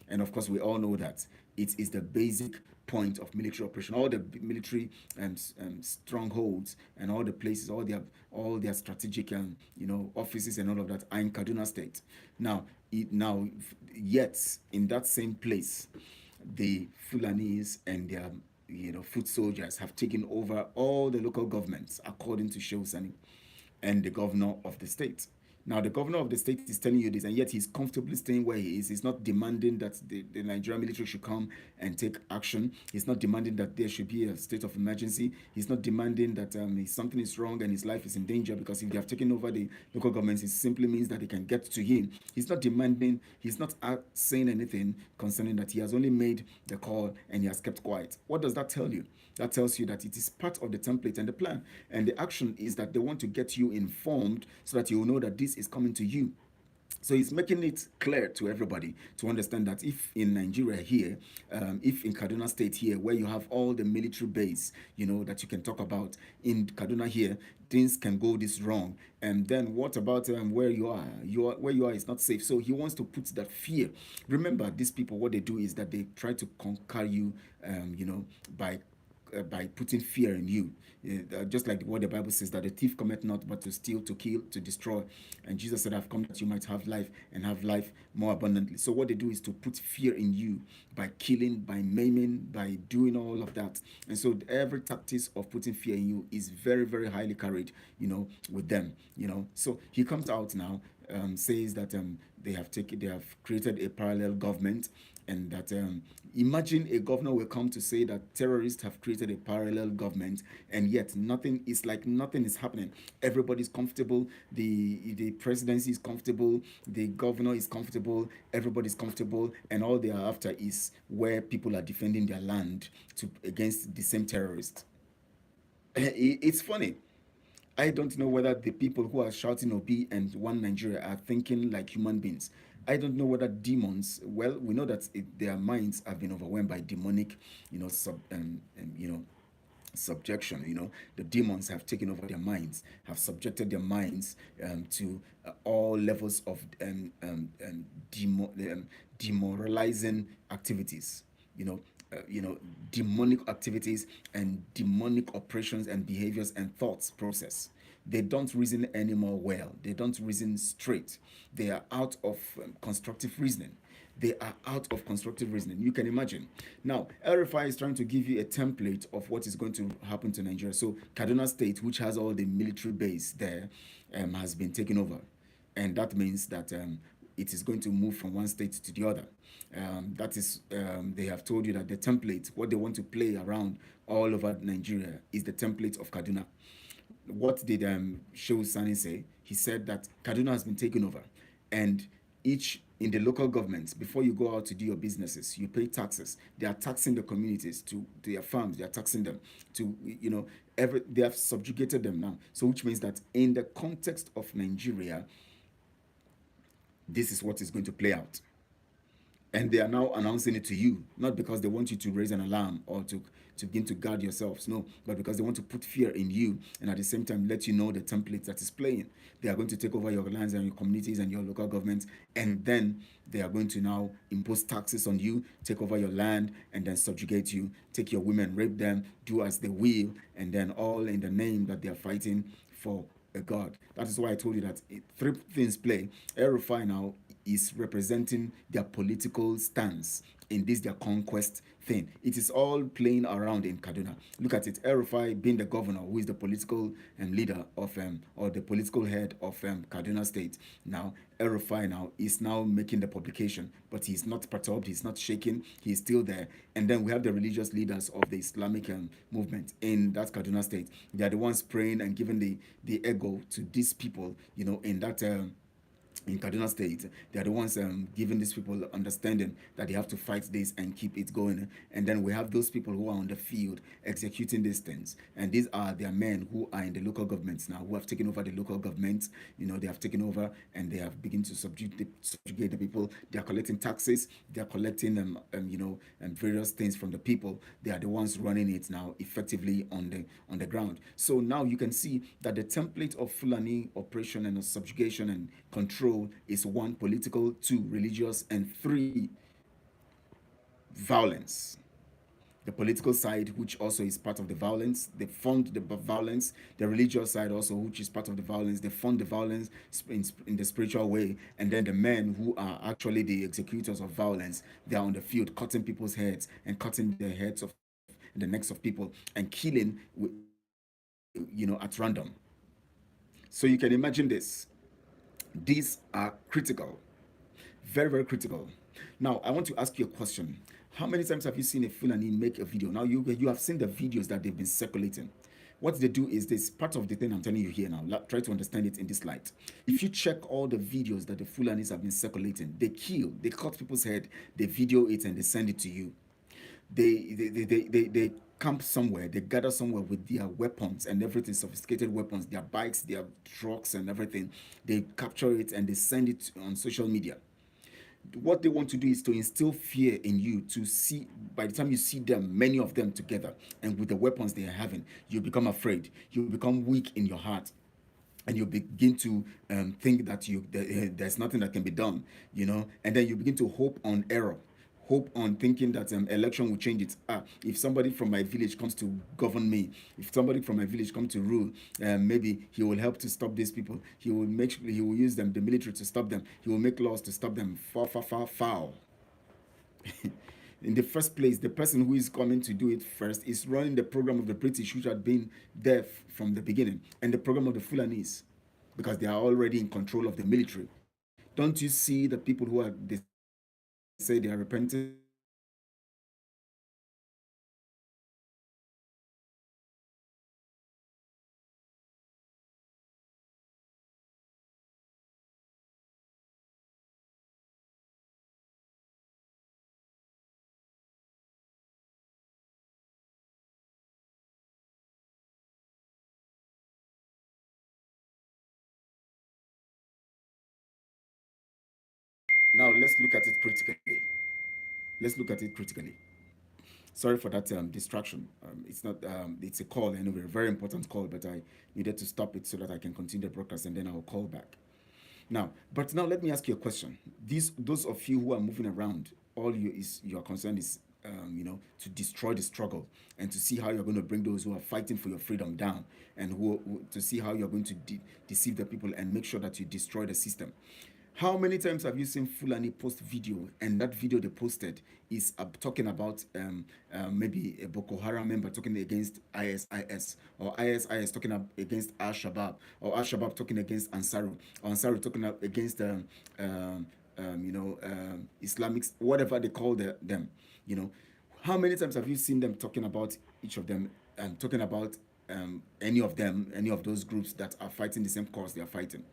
And of course, we all know that it is the basic point of military operation. All the military strongholds and all the places, all their strategic offices and all of that are in Kaduna State. Yet in that same place, the Fulanis and their foot soldiers have taken over all the local governments, according to Shehu Sani and the governor of the state. Now, the governor of the state is telling you this, and yet he's comfortably staying where he is. He's not demanding that the Nigerian military should come and take action. He's not demanding that there should be a state of emergency. He's not demanding that something is wrong and his life is in danger, because if they have taken over the local governments, it simply means that they can get to him. He's not demanding, he's not saying anything concerning that. He has only made the call and he has kept quiet. What does that tell you? That tells you that it is part of the template and the plan. And the action is that they want to get you informed so that you will know that this is coming to you. So he's making it clear to everybody to understand that if in Nigeria here, if in Kaduna State here, where you have all the military base, that you can talk about, in Kaduna here, things can go this wrong. And then what about where you are? Where you are is not safe. So he wants to put that fear. Remember, these people, what they do is that they try to conquer you, by putting fear in you. Just like what the Bible says, that the thief cometh not but to steal, to kill, to destroy. And Jesus said, I've come that you might have life and have life more abundantly. So what they do is to put fear in you by killing, by maiming, by doing all of that. And so every tactics of putting fear in you is very, very highly carried, with them. So he comes out now, says that they have created a parallel government, and that imagine a governor will come to say that terrorists have created a parallel government, and yet nothing is happening. Everybody's comfortable. The presidency is comfortable. The governor is comfortable. Everybody's comfortable, and all they are after is where people are defending their land against the same terrorists. It's funny. I don't know whether the people who are shouting Obi and One Nigeria are thinking like human beings. I don't know whether demons. Well, we know that their minds have been overwhelmed by demonic, subjection. The demons have taken over their minds, have subjected their minds to all levels of demoralizing activities. You know, demonic activities and demonic operations and behaviors and thoughts process. They don't reason anymore well. They don't reason straight. They are out of constructive reasoning. They are out of constructive reasoning. You can imagine. Now, RFI is trying to give you a template of what is going to happen to Nigeria. So, Kaduna State, which has all the military base there, has been taken over. And that means that it is going to move from one state to the other. That is, they have told you that the template, what they want to play around all over Nigeria, is the template of Kaduna. What did Shehu Sani say? He said that Kaduna has been taken over, and each in the local governments, before you go out to do your businesses, you pay taxes. They are taxing the communities to their farms. They are taxing them to they have subjugated them now. So which means that in the context of Nigeria, this is what is going to play out. And they are now announcing it to you, not because they want you to raise an alarm or to to begin to guard yourselves. No, but because they want to put fear in you and at the same time let you know the template that is playing. They are going to take over your lands and your communities and your local governments, and then they are going to now impose taxes on you, take over your land, and then subjugate you, take your women, rape them, do as they will, and then all in the name that they are fighting for a God. That is why I told you that three things play. El Rufai now is representing their political stance in this their conquest thing. It is all playing around in Kaduna. Look at it. El Rufai being the governor, who is the political leader of or the political head of Kaduna State. Now El Rufai now is now making the publication, but he's not perturbed. He's not shaken. He's still there. And then we have the religious leaders of the Islamic movement in that Kaduna State. They are the ones praying and giving the ego to these people, in that in Kaduna State. They are the ones giving these people understanding that they have to fight this and keep it going. And then we have those people who are on the field executing these things. And these are their men who are in the local governments now, who have taken over the local governments. They have taken over and they have begun to subjugate the people. They are collecting taxes. They are collecting various things from the people. They are the ones running it now effectively on the ground. So now you can see that the template of Fulani oppression and subjugation and control is one, political, two, religious, and three, violence. The political side, which also is part of the violence, they fund the violence. The religious side also, which is part of the violence, they fund the violence in the spiritual way. And then the men who are actually the executors of violence, they are on the field cutting people's heads and cutting the heads of the necks of people and killing, at random. So you can imagine this. These are critical, very, very critical. Now, I want to ask you a question. How many times have you seen a Fulani make a video? Now, you have seen the videos that they've been circulating. What they do is this, part of the thing I'm telling you here now. Try to understand it in this light. If you check all the videos that the Fulanis have been circulating, they kill, they cut people's head, they video it, and they send it to you. They camp somewhere, they gather somewhere with their weapons and everything, sophisticated weapons, their bikes, their trucks, and everything. They capture it and they send it on social media. What they want to do is to instill fear in you, to see, by the time you see them, many of them together, and with the weapons they are having, you become afraid, you become weak in your heart, and you begin to think that there's nothing that can be done, and then you begin to hope on error, hope on thinking that election will change it. If somebody from my village comes to govern me, if somebody from my village comes to rule, maybe he will help to stop these people. He will he will use them, the military, to stop them. He will make laws to stop them. Far, far, far, foul. In the first place, the person who is coming to do it first is running the program of the British, which had been there from the beginning, and the program of the Fulanese, because they are already in control of the military. Don't you see the people who are, they say they are repenting, they say they are repenting, they say they are doing this, they say they are doing that. Don't you see them running the program of the British? Now let's look at it critically. Let's look at it critically. Sorry for that distraction. It's not. It's a call anyway, a very important call, but I needed to stop it so that I can continue the broadcast, and then I'll call back. But now let me ask you a question. Those of you who are moving around, all you is your concern is, to destroy the struggle and to see how you're going to bring those who are fighting for your freedom down, and who to see how you're going to deceive the people and make sure that you destroy the system. How many times have you seen Fulani post video, and that video they posted is talking about maybe a Boko Haram member talking against ISIS, or ISIS talking against Al Shabaab, or Al Shabaab talking against Ansaru, or Ansaru talking against Islamics, whatever they call them. You know, how many times have you seen them talking about each of them, and talking about any of them, any of those groups that are fighting the same cause they are fighting?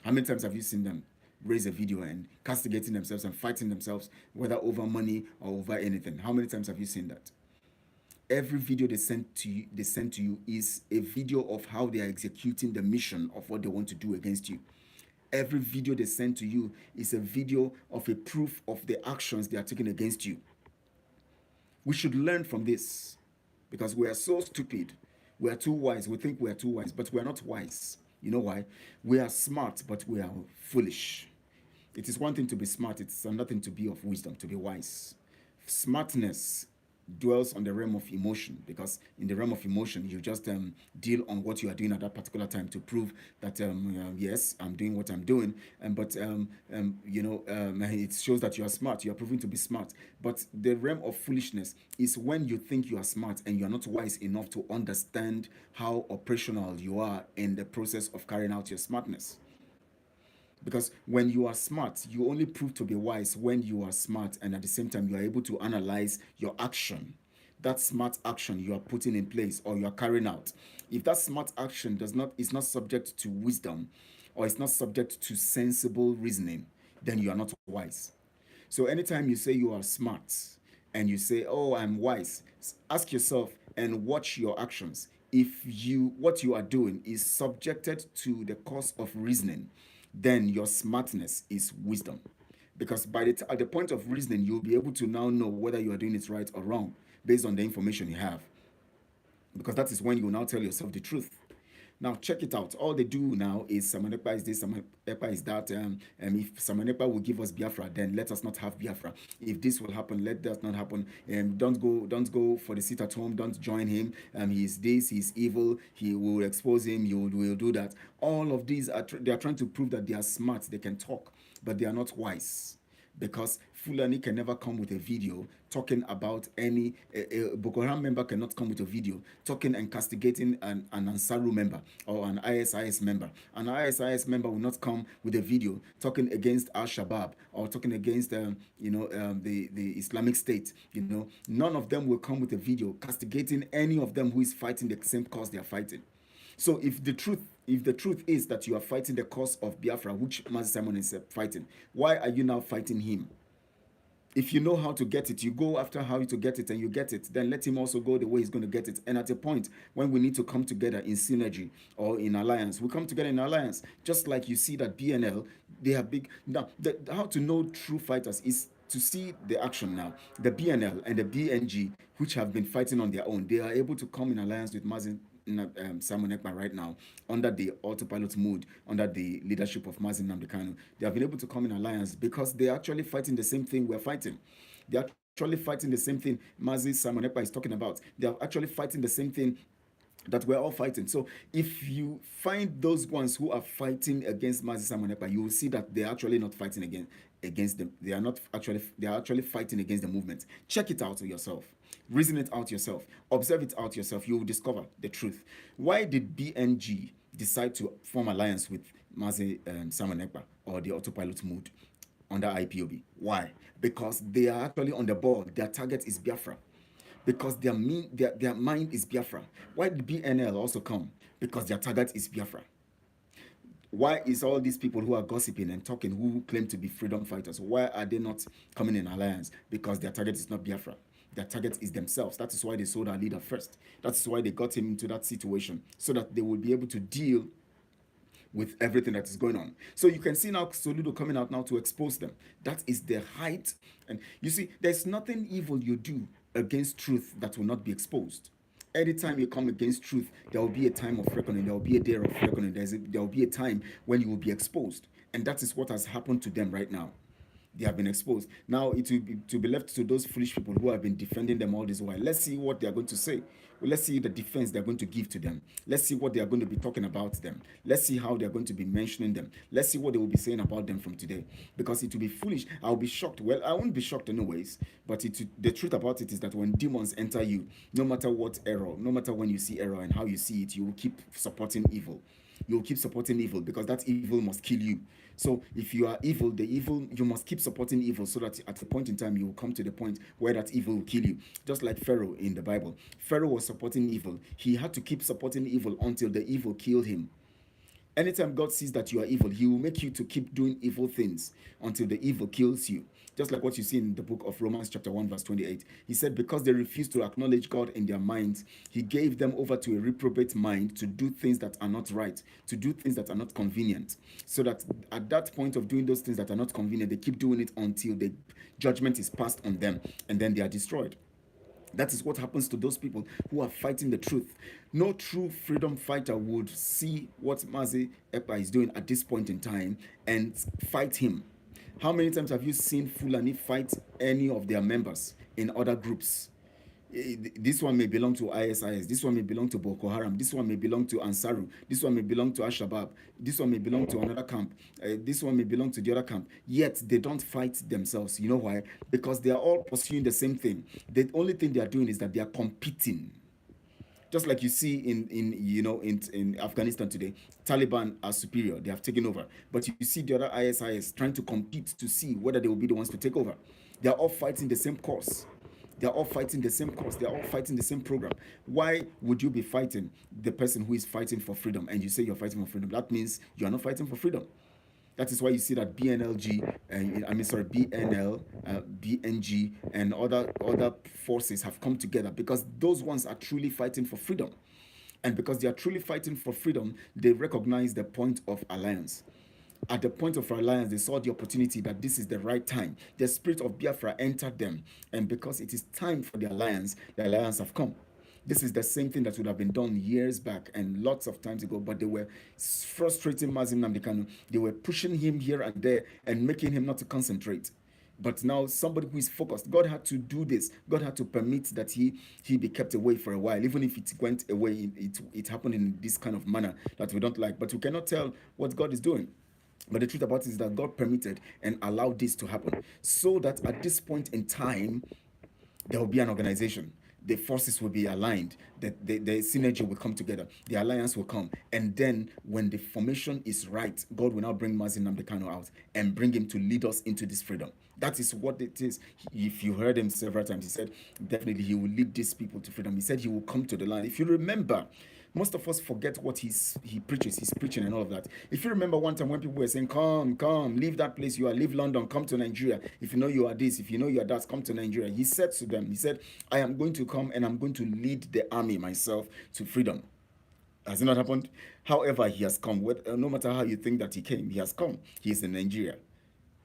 How many times have you seen them raise a video and castigating themselves and fighting themselves, whether over money or over anything? How many times have you seen that? Every video they send to you is a video of how they are executing the mission of what they want to do against you. Every video they send to you is a video of a proof of the actions they are taking against you. We should learn from this. because we are so stupid. We are too wise. We think we are too wise, but we are not wise. You know why? We are smart, but we are foolish. It is one thing to be smart, it's another thing to be of wisdom, to be wise. Smartness dwells on the realm of emotion, because in the realm of emotion you just deal on what you are doing at that particular time to prove that yes, I'm doing what I'm doing, and but it shows that you are smart, you are proving to be smart. But the realm of foolishness is when you think you are smart and you are not wise enough to understand how operational you are in the process of carrying out your smartness. Because when you are smart, you only prove to be wise when you are smart, and at the same time you are able to analyze your action, that smart action you are putting in place or you are carrying out. If that smart action does not is not subject to wisdom, or is not subject to sensible reasoning, then you are not wise. So anytime you say you are smart and you say, "Oh, I'm wise," ask yourself and watch your actions. If you what you are doing is subjected to the course of reasoning, then your smartness is wisdom. Because at the point of reasoning, you'll be able to now know whether you are doing it right or wrong based on the information you have. Because that is when you will now tell yourself the truth. Now check it out. All they do now is Samanepa is this, Samanepa is that. If Samanepa will give us Biafra, then let us not have Biafra. If this will happen, let that not happen. Don't go for the seat at home. Don't join him. He's this, he's evil. He will expose him. You will do that. All of these they are trying to prove that they are smart. They can talk, but they are not wise, because Fulani can never come with a video talking about a Boko Haram member cannot come with a video talking and castigating an Ansaru member or an ISIS member. An ISIS member will not come with a video talking against Al Shabaab or talking against the Islamic State. None of them will come with a video castigating any of them who is fighting the same cause they are fighting. So if the truth is that you are fighting the cause of Biafra, which Mazi Simon is fighting, why are you now fighting him? If you know how to get it, you go after how to get it and you get it, then let him also go the way he's going to get it. And at a point when we need to come together in synergy or in alliance, we come together in alliance. Just like you see that BNL, they have big. Now, how to know true fighters is to see the action now. The BNL and the BNG, which have been fighting on their own, they are able to come in alliance with Mazin Simon Ekman right now under the autopilot mode, under the leadership of Mazin Namdekanu. They have been able to come in alliance because they are actually fighting the same thing we're fighting. They are actually fighting the same thing Mazi Simon Ekpa is talking about. They are actually fighting the same thing that we're all fighting. So if you find those ones who are fighting against Mazi Simon Ekpa, you will see that they're actually not fighting against them. They are actually fighting against the movement. Check it out yourself. Reason it out yourself. Observe it out yourself. You will discover the truth. Why did BNG decide to form alliance with Mazi Simon Ekpa or the autopilot mode under IPOB? Why? Because they are actually on the ball. Their target is Biafra, because their mind is Biafra. Why did BNL also come? Because their target is Biafra. Why is all these people who are gossiping and talking, who claim to be freedom fighters, why are they not coming in alliance? Because their target is not Biafra. Their target is themselves. That is why they sold our leader first. That is why they got him into that situation, so that they will be able to deal with everything that is going on. So you can see now Soludo coming out now to expose them. That is the height. And you see, there's nothing evil you do against truth that will not be exposed. Anytime you come against truth, there will be a time of reckoning. There will be a day of reckoning. There will be a time when you will be exposed. And that is what has happened to them right now. They have been exposed. Now it will be left to those foolish people who have been defending them all this while. Let's see what they are going to say. Well, let's see the defense they're going to give to them. Let's see what they are going to be talking about them. Let's see how they're going to be mentioning them. Let's see what they will be saying about them from today. Because it will be foolish. I'll be shocked. Well, I won't be shocked anyways. But the truth about it is that when demons enter you, no matter what error, no matter when you see error and how you see it, you will keep supporting evil. You'll keep supporting evil because that evil must kill you. So if you are evil, the evil, you must keep supporting evil so that at a point in time you will come to the point where that evil will kill you. Just like Pharaoh in the Bible. Pharaoh was supporting evil. He had to keep supporting evil until the evil killed him. Anytime God sees that you are evil, he will make you to keep doing evil things until the evil kills you. Just like what you see in the book of Romans chapter 1 verse 28. He said, because they refused to acknowledge God in their minds, he gave them over to a reprobate mind to do things that are not right, to do things that are not convenient. So that at that point of doing those things that are not convenient, they keep doing it until the judgment is passed on them, and then they are destroyed. That is what happens to those people who are fighting the truth. No true freedom fighter would see what Mazi Ekpa is doing at this point in time and fight him. How many times have you seen Fulani fight any of their members in other groups? This one may belong to ISIS, this one may belong to Boko Haram, this one may belong to Ansaru, this one may belong to Al-Shabaab, this one may belong to another camp, this one may belong to the other camp, yet they don't fight themselves. You know why? Because they are all pursuing the same thing. The only thing they are doing is that they are competing. Just like you see in Afghanistan today, Taliban are superior, they have taken over, but you see the other ISIS trying to compete to see whether they will be the ones to take over. They are all fighting the same cause. They are all fighting the same cause. They are all fighting the same program. Why would you be fighting the person who is fighting for freedom and you say you're fighting for freedom? That means you are not fighting for freedom. That is why you see that BNLG, BNL, BNG, and other forces have come together, because those ones are truly fighting for freedom. And because they are truly fighting for freedom, they recognize the point of alliance. At the point of alliance, they saw the opportunity that this is the right time. The spirit of Biafra entered them, and because it is time for the alliance have come. This is the same thing that would have been done years back and lots of times ago, but they were frustrating Mazin Namdekanu. They were pushing him here and there and making him not to concentrate. But now somebody who is focused, God had to do this. God had to permit that he be kept away for a while, even if it went away. It happened in this kind of manner that we don't like. But we cannot tell what God is doing. But the truth about it is that God permitted and allowed this to happen so that at this point in time, there will be an organization. The forces will be aligned, the synergy will come together, the alliance will come. And then when the formation is right, God will now bring Mazin Namdekano out and bring him to lead us into this freedom. That is what it is. If you heard him several times, he said definitely he will lead these people to freedom. He said he will come to the land. If you remember, most of us forget what he preaches, he's preaching and all of that. If you remember one time when people were saying, come, leave that place you are, leave London, come to Nigeria. If you know you are this, if you know you are that, come to Nigeria. He said to them, he said, I am going to come and I'm going to lead the army myself to freedom. Has it not happened? However, he has come. No matter how you think that he came, he has come. He is in Nigeria.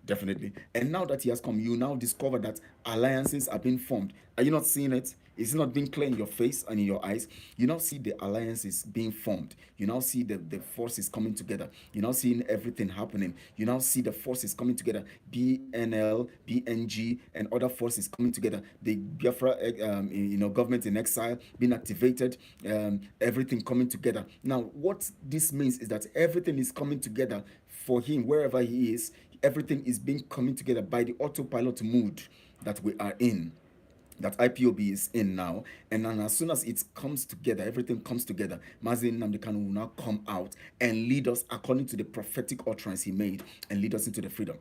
Definitely. And now that he has come, you now discover that alliances are being formed. Are you not seeing it? It's not being clear in your face and in your eyes. You now see the alliances being formed. You now see the forces coming together. You now seeing everything happening. You now see the forces coming together. BNL, BNG, and other forces coming together. The Biafra, government in exile being activated. Everything coming together. Now, what this means is that everything is coming together for him wherever he is. Everything is being coming together by the autopilot mood that we are in, that IPOB is in now. And then as soon as it comes together, everything comes together, Mazin Namdekanu will now come out and lead us according to the prophetic utterance he made and lead us into the freedom.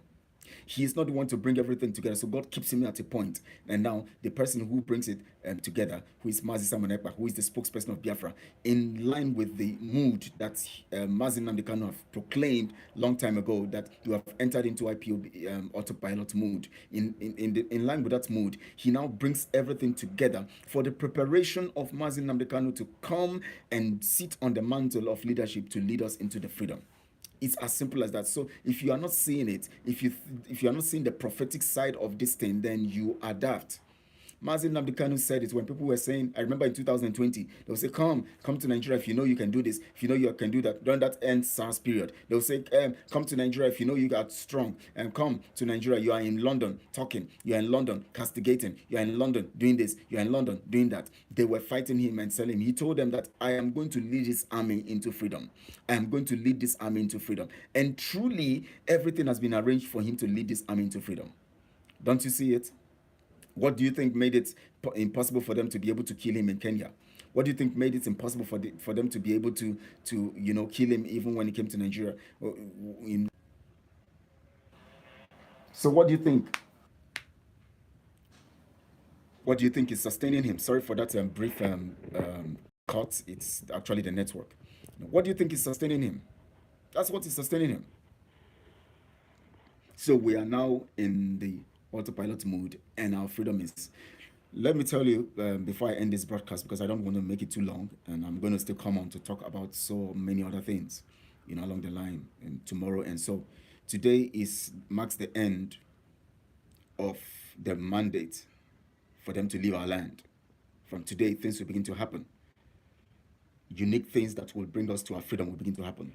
He is not the one to bring everything together. So God keeps him at a point. And now the person who brings it together, who is Mazi Simon Ekpa, who is the spokesperson of Biafra, in line with the mood that Mazi Namdekanu have proclaimed long time ago, that you have entered into IPO autopilot mood. In line with that mood, he now brings everything together for the preparation of Mazi Namdekanu to come and sit on the mantle of leadership to lead us into the freedom. It's as simple as that. So if you are not seeing it, if you are not seeing the prophetic side of this thing, then you are daft. Mazin Namdekanu said it when people were saying, I remember in 2020, they'll say, come to Nigeria if you know you can do this, if you know you can do that. During that end SARS period, they'll say, come to Nigeria if you know you got strong, and come to Nigeria. You are in London talking, you are in London castigating, you are in London doing this, you are in London doing that. They were fighting him and telling him, he told them that I am going to lead this army into freedom. I am going to lead this army into freedom. And truly, everything has been arranged for him to lead this army into freedom. Don't you see it? What do you think made it impossible for them to be able to kill him in Kenya? What do you think made it impossible for them to be able to kill him even when he came to Nigeria? So what do you think? What do you think is sustaining him? Sorry for that brief cut. It's actually the network. What do you think is sustaining him? That's what is sustaining him. So we are now in the autopilot mode, and our freedom is. Let me tell you before I end this broadcast, because I don't want to make it too long, and I'm going to still come on to talk about so many other things, along the line, and tomorrow. And so today marks the end of the mandate for them to leave our land. From today, things will begin to happen. Unique things that will bring us to our freedom will begin to happen.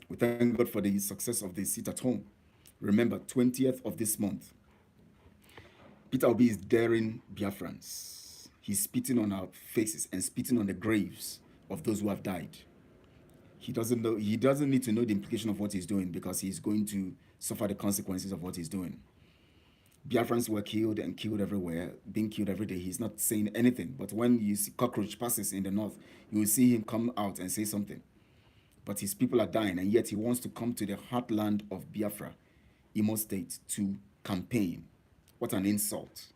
We thank God for the success of the sit at home. Remember, 20th of this month, Peter Obi is daring Biafrans. He's spitting on our faces and spitting on the graves of those who have died. He doesn't need to know the implication of what he's doing because he's going to suffer the consequences of what he's doing. Biafrans were killed and killed everywhere, being killed every day. He's not saying anything. But when you see cockroach passes in the north, you will see him come out and say something. But his people are dying, and yet he wants to come to the heartland of Biafra, Imo State, to campaign. What an insult.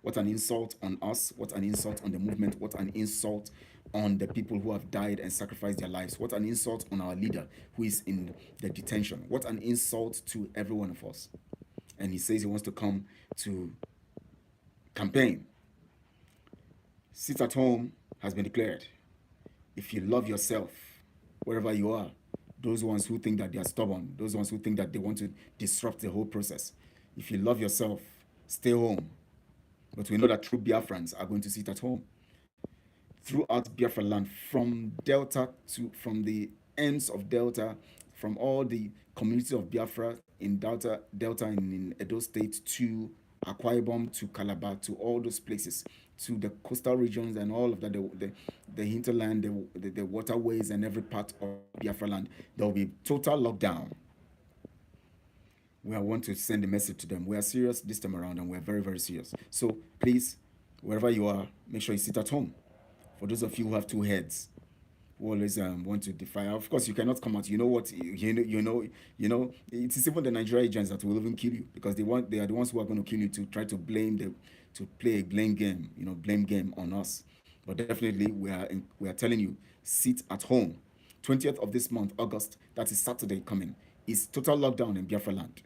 What an insult on us. What an insult on the movement. What an insult on the people who have died and sacrificed their lives. What an insult on our leader who is in the detention. What an insult to every one of us. And he says he wants to come to campaign. Sit at home has been declared. If you love yourself, wherever you are, those ones who think that they are stubborn, those ones who think that they want to disrupt the whole process, if you love yourself, stay home. But we know that true Biafrans are going to sit at home. Throughout Biafra land, from the ends of Delta, from all the communities of Biafra in Delta in Edo State to Akwa Ibom to Calabar to all those places, to the coastal regions and all of that, the hinterland, the waterways and every part of Biafra land, there will be total lockdown. We want to send a message to them. We are serious this time around, and we are very, very serious. So please, wherever you are, make sure you sit at home. For those of you who have two heads, who always want to defy. Of course, you cannot come out. You know what? It is even the Nigerian agents that will even kill you because they are the ones who are going to kill you to try to play a blame game. Blame game on us. But definitely, we are telling you, sit at home. 20th of this month, August. That is Saturday coming. Is total lockdown in Biafra land.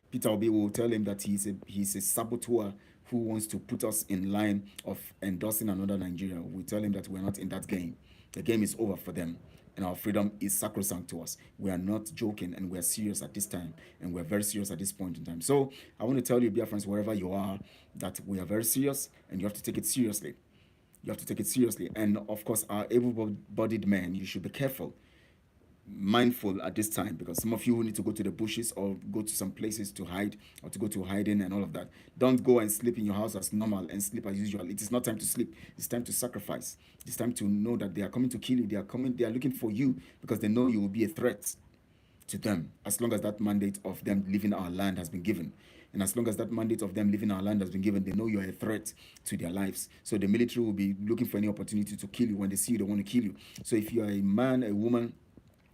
Peter Obi will tell him that he's a saboteur who wants to put us in line of endorsing another Nigeria. We tell him that we're not in that game. The game is over for them, and our freedom is sacrosanct to us. We are not joking, and we're serious at this time, and we're very serious at this point in time. So I want to tell you, Biafrans, wherever you are, that we are very serious, and you have to take it seriously. You have to take it seriously. And of course, our able-bodied men, you should be careful, mindful at this time, because some of you will need to go to the bushes or go to some places to hide or to go to hiding and all of that. Don't go and sleep in your house as normal and sleep as usual. It is not time to sleep. It's time to sacrifice. It's time to know that they are coming to kill you. They are looking for you because they know you will be a threat to them as long as that mandate of them leaving our land has been given. And as long as that mandate of them leaving our land has been given, they know you're a threat to their lives. So the military will be looking for any opportunity to kill you. When they see you, they want to kill you. So if you are a man, a woman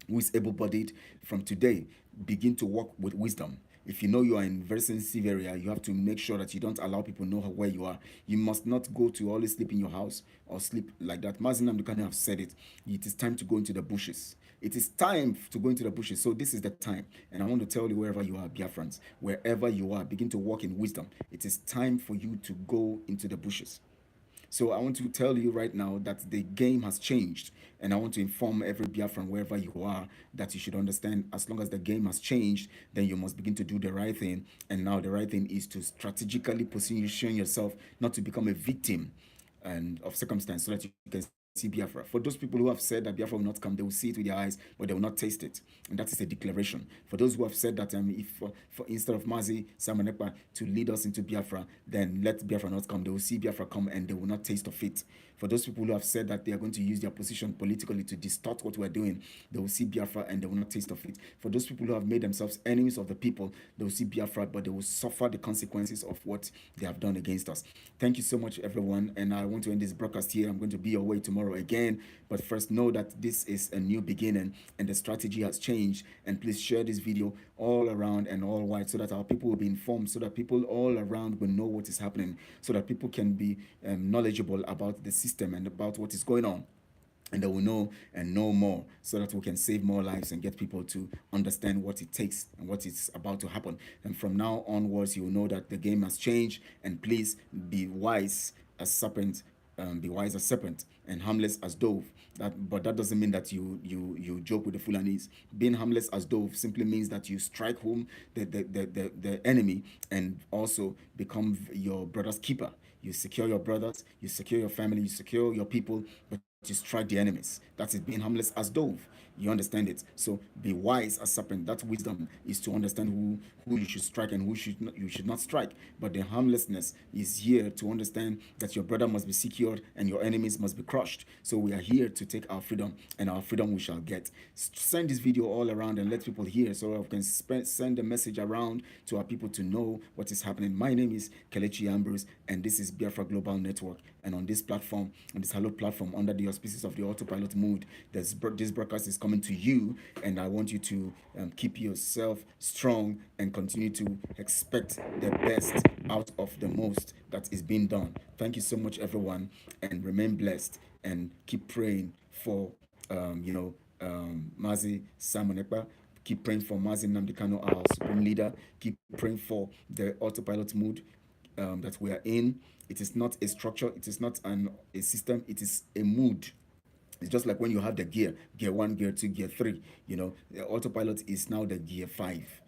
who is able-bodied, from today, begin to walk with wisdom. If you know you are in a very sensitive area, you have to make sure that you don't allow people know where you are. You must not go to always sleep in your house or sleep like that. Mazin Amdekane have said it. It is time to go into the bushes. It is time to go into the bushes. So this is the time. And I want to tell you, wherever you are, Biafrans, wherever you are, begin to walk in wisdom. It is time for you to go into the bushes. So I want to tell you right now that the game has changed, and I want to inform every Biafran wherever you are that you should understand, as long as the game has changed, then you must begin to do the right thing. And now the right thing is to strategically position yourself not to become a victim and of circumstance, so that you can see Biafra. For those people who have said that Biafra will not come, they will see it with their eyes, but they will not taste it. And that is a declaration. For those who have said that if for instead of Mazi Samanekpa to lead us into Biafra, then let Biafra not come. They will see Biafra come and they will not taste of it. For those people who have said that they are going to use their position politically to distort what we're doing, they will see Biafra and they will not taste of it. For those people who have made themselves enemies of the people, they will see Biafra, but they will suffer the consequences of what they have done against us. Thank you so much, everyone. And I want to end this broadcast here. I'm going to be away tomorrow again. But first, know that this is a new beginning and the strategy has changed. And please share this video all around and all wide so that our people will be informed, so that people all around will know what is happening, so that people can be knowledgeable about the system and about what is going on. And they will know and know more, so that we can save more lives and get people to understand what it takes and what is about to happen. And from now onwards, you will know that the game has changed. And please be wise as serpent, and harmless as dove. But that doesn't mean that you joke with the Fulanis. Being harmless as dove simply means that you strike home the enemy and also become your brother's keeper. You secure your brothers, you secure your family, you secure your people, but you strike the enemies. That is being harmless as dove. You understand it? So be wise as serpent. That wisdom is to understand who you should strike and who you should not strike. But the harmlessness is here to understand that your brother must be secured and your enemies must be crushed. So we are here to take our freedom, and our freedom we shall get. Send this video all around and let people hear, so we can send a message around to our people to know what is happening. My name is Kelechi Ambrose, and this is Biafra Global Network. And on this platform, on this Hello platform, under the auspices of the Autopilot Mood, this broadcast is coming to you, and I want you to keep yourself strong and continue to expect the best out of the most that is being done. Thank you so much, everyone, and remain blessed, and keep praying for Mazi Simon Ekpa. Keep praying for Mazi Namdekano, our supreme leader. Keep praying for the Autopilot Mood that we are in. It is not a structure, it is not a system, it is a mood. It's just like when you have the gear 1, gear 2, gear 3. The autopilot is now the gear 5.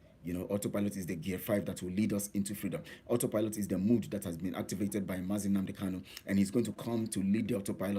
Autopilot is the gear 5 that will lead us into freedom. Autopilot is the mood that has been activated by Mazi Nnamdi Kanu, and he's going to come to lead the autopilot